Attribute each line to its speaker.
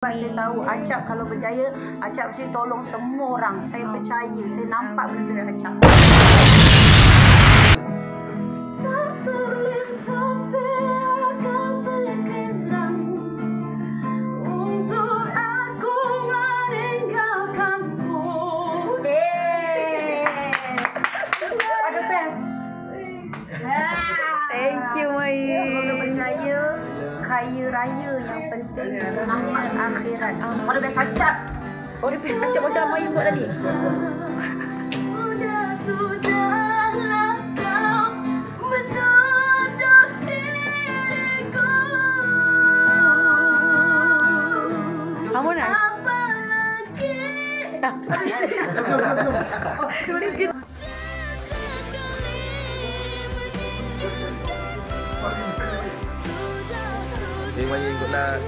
Speaker 1: Sebab saya tahu Acap kalau berjaya, Acap mesti tolong semua orang. Saya percaya, saya nampak benda dari Acap. Ada best.
Speaker 2: Thank you, Mai.
Speaker 1: Semoga berjaya, kaya raya yang penting, selamat akhirat. Ada best Acap.
Speaker 2: Oh, dia Acap macam Mai buat tadi.
Speaker 3: Sudahlah kau menuduh diriku.
Speaker 2: Harmonis.
Speaker 3: Apalagi.
Speaker 4: Dia main ikut nak